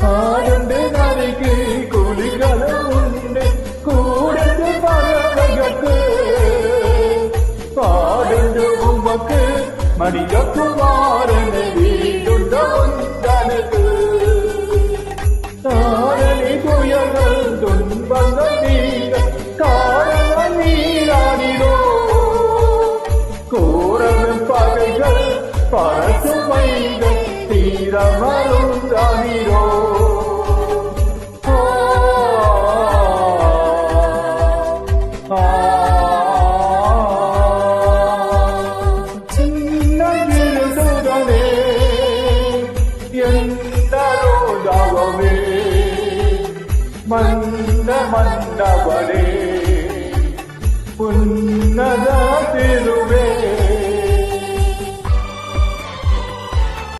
ആരുണ്ട് നരിക്ക് കുലികളുണ്ട് കൂടത്ത് പകകൾക്ക് പാടുണ്ട് ഉമ്മക്ക് മണികക്കുമാരന് വീടുണ്ട് ഒന്നനക്ക് താരണി തുയകൾ തുன்பങ്ങൾ നീങ്ങ காரணம் நீராடிரோ கோரனும் பகைகள் பறக்கும் வைகள் தீரமரும் தானிரோ சின்ன விருதுடனே எந்தரோ தவமே மன்ன மன்னவரே உன்னத திரு